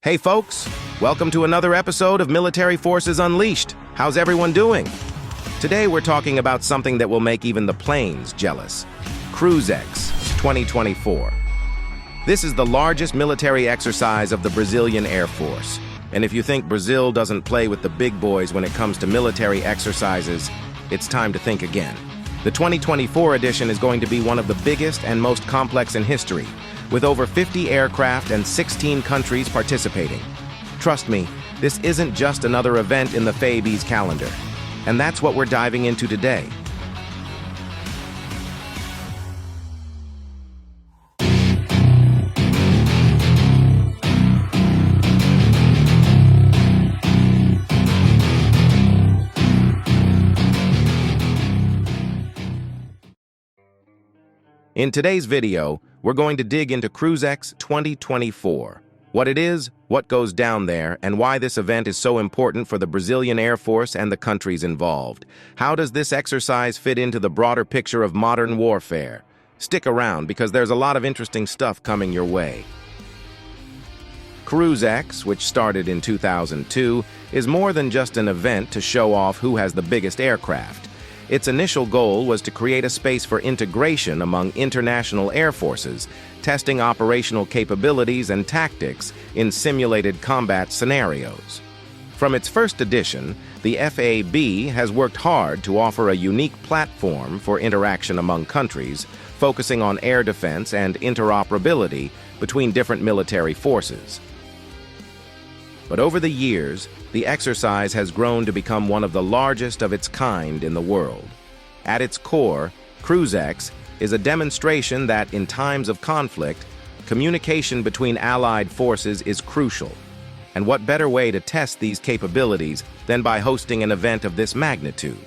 Hey folks, welcome to another episode of Military Forces Unleashed. How's everyone doing? Today we're talking about something that will make even the planes jealous. CRUZEX 2024. This is the largest military exercise of the Brazilian Air Force. And if you think Brazil doesn't play with the big boys when it comes to military exercises, it's time to think again. The 2024 edition is going to be one of the biggest and most complex in history, with over 50 aircraft and 16 countries participating. Trust me, this isn't just another event in the FAB's calendar. And that's what we're diving into today. In today's video, we're going to dig into CRUZEX 2024, what it is, what goes down there, and why this event is so important for the Brazilian Air Force and the countries involved. How does this exercise fit into the broader picture of modern warfare? Stick around because there's a lot of interesting stuff coming your way. CRUZEX, which started in 2002, is more than just an event to show off who has the biggest aircraft. Its initial goal was to create a space for integration among international air forces, testing operational capabilities and tactics in simulated combat scenarios. From its first edition, the FAB has worked hard to offer a unique platform for interaction among countries, focusing on air defense and interoperability between different military forces. But over the years, the exercise has grown to become one of the largest of its kind in the world. At its core, CRUZEX is a demonstration that, in times of conflict, communication between allied forces is crucial. And what better way to test these capabilities than by hosting an event of this magnitude?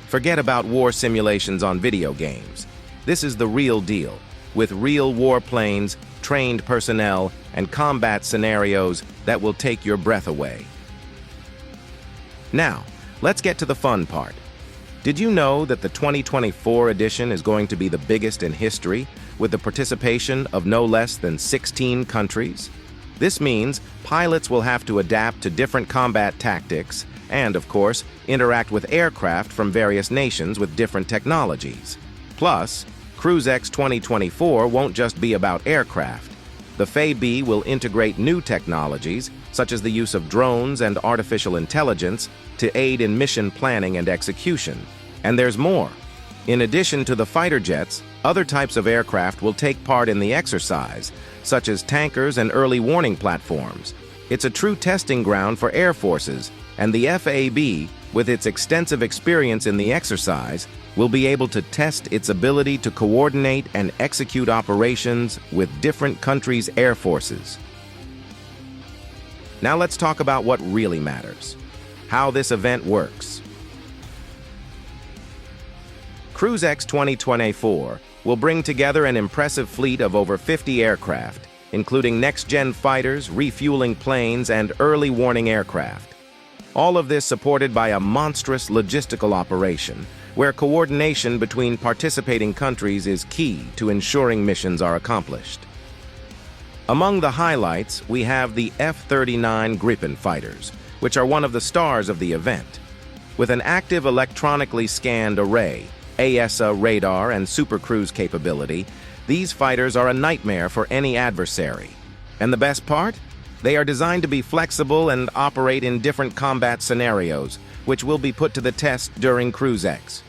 Forget about war simulations on video games. This is the real deal, with real warplanes, trained personnel, and combat scenarios that will take your breath away. Now, let's get to the fun part. Did you know that the 2024 edition is going to be the biggest in history, with the participation of no less than 16 countries? This means pilots will have to adapt to different combat tactics and, of course, interact with aircraft from various nations with different technologies. Plus, CRUZEX 2024 won't just be about aircraft. The FAB will integrate new technologies, such as the use of drones and artificial intelligence, to aid in mission planning and execution. And there's more. In addition to the fighter jets, other types of aircraft will take part in the exercise, such as tankers and early warning platforms. It's a true testing ground for air forces, and the FAB, with its extensive experience in the exercise, will be able to test its ability to coordinate and execute operations with different countries' air forces. Now let's talk about what really matters: how this event works. CRUZEX 2024 will bring together an impressive fleet of over 50 aircraft, including next-gen fighters, refueling planes, and early warning aircraft. All of this supported by a monstrous logistical operation, where coordination between participating countries is key to ensuring missions are accomplished. Among the highlights, we have the F-39 Gripen fighters, which are one of the stars of the event. With an active electronically scanned array, AESA radar, and supercruise capability, these fighters are a nightmare for any adversary. And the best part? They are designed to be flexible and operate in different combat scenarios, which will be put to the test during CRUZEX.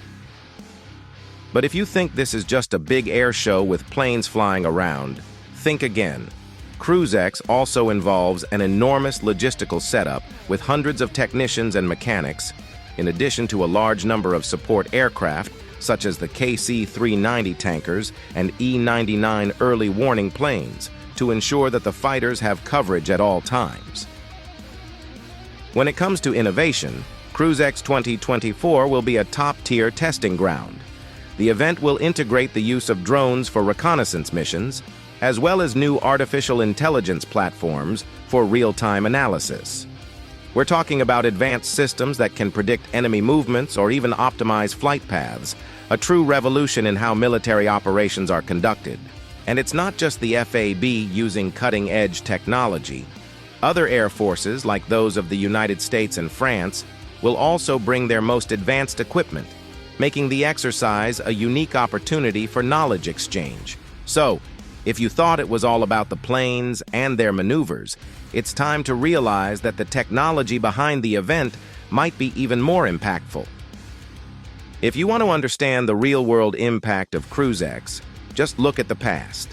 But if you think this is just a big air show with planes flying around, think again. CRUZEX also involves an enormous logistical setup with hundreds of technicians and mechanics, in addition to a large number of support aircraft, such as the KC-390 tankers and E-99 early warning planes, to ensure that the fighters have coverage at all times. When it comes to innovation, CRUZEX 2024 will be a top-tier testing ground. The event will integrate the use of drones for reconnaissance missions, as well as new artificial intelligence platforms for real-time analysis. We're talking about advanced systems that can predict enemy movements or even optimize flight paths, a true revolution in how military operations are conducted. And it's not just the FAB using cutting-edge technology. Other air forces, like those of the United States and France, will also bring their most advanced equipment, making the exercise a unique opportunity for knowledge exchange. So, if you thought it was all about the planes and their maneuvers, it's time to realize that the technology behind the event might be even more impactful. If you want to understand the real-world impact of CRUZEX, just look at the past.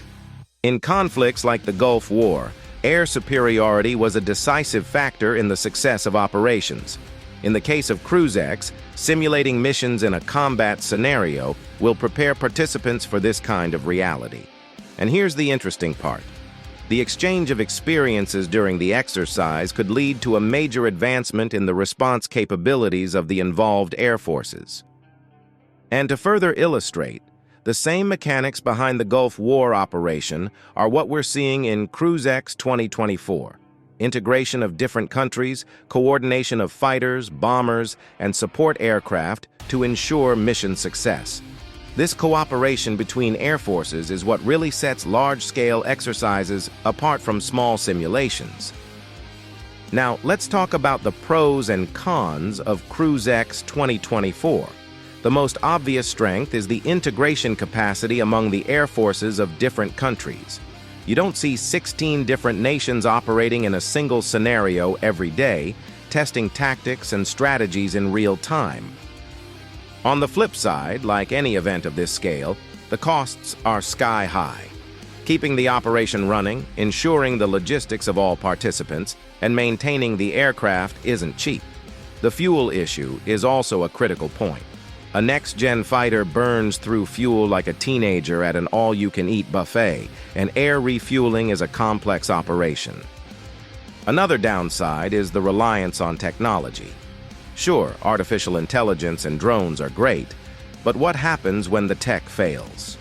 In conflicts like the Gulf War, air superiority was a decisive factor in the success of operations. In the case of CRUZEX, simulating missions in a combat scenario will prepare participants for this kind of reality. And here's the interesting part. The exchange of experiences during the exercise could lead to a major advancement in the response capabilities of the involved air forces. And to further illustrate, the same mechanics behind the Gulf War operation are what we're seeing in CRUZEX 2024. Integration of different countries, coordination of fighters, bombers, and support aircraft to ensure mission success. This cooperation between air forces is what really sets large-scale exercises apart from small simulations. Now, let's talk about the pros and cons of CRUZEX 2024. The most obvious strength is the integration capacity among the air forces of different countries. You don't see 16 different nations operating in a single scenario every day, testing tactics and strategies in real time. On the flip side, like any event of this scale, the costs are sky high. Keeping the operation running, ensuring the logistics of all participants, and maintaining the aircraft isn't cheap. The fuel issue is also a critical point. A next-gen fighter burns through fuel like a teenager at an all-you-can-eat buffet, and air refueling is a complex operation. Another downside is the reliance on technology. Sure, artificial intelligence and drones are great, but what happens when the tech fails?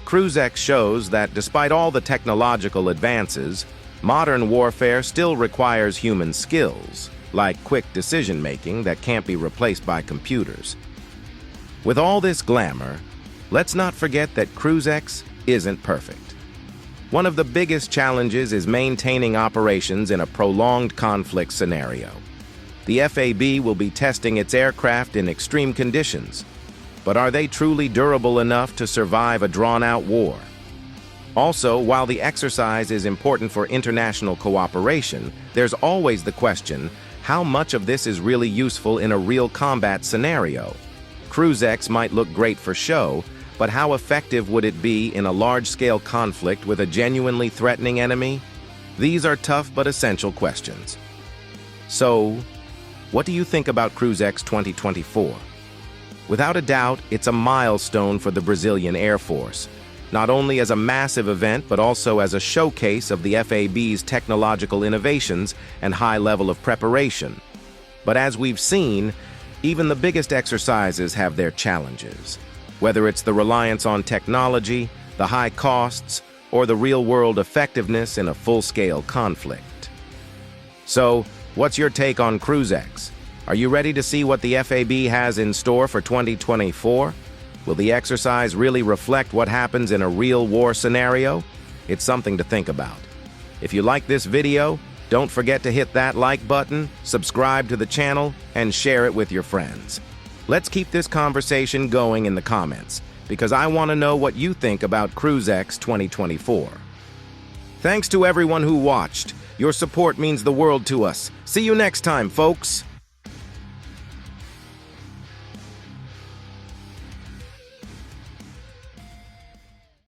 CRUZEX shows that despite all the technological advances, modern warfare still requires human skills, like quick decision-making that can't be replaced by computers. With all this glamour, let's not forget that CRUZEX isn't perfect. One of the biggest challenges is maintaining operations in a prolonged conflict scenario. The FAB will be testing its aircraft in extreme conditions, but are they truly durable enough to survive a drawn-out war? Also, while the exercise is important for international cooperation, there's always the question, how much of this is really useful in a real combat scenario? CRUZEX might look great for show, but how effective would it be in a large-scale conflict with a genuinely threatening enemy? These are tough but essential questions. So, what do you think about CRUZEX 2024? Without a doubt, it's a milestone for the Brazilian Air Force, not only as a massive event but also as a showcase of the FAB's technological innovations and high level of preparation. But as we've seen, even the biggest exercises have their challenges, whether it's the reliance on technology, the high costs, or the real-world effectiveness in a full-scale conflict. So, what's your take on CRUZEX? Are you ready to see what the FAB has in store for 2024? Will the exercise really reflect what happens in a real war scenario? It's something to think about. If you like this video, don't forget to hit that like button, subscribe to the channel, and share it with your friends. Let's keep this conversation going in the comments, because I want to know what you think about CRUZEX 2024. Thanks to everyone who watched. Your support means the world to us. See you next time, folks.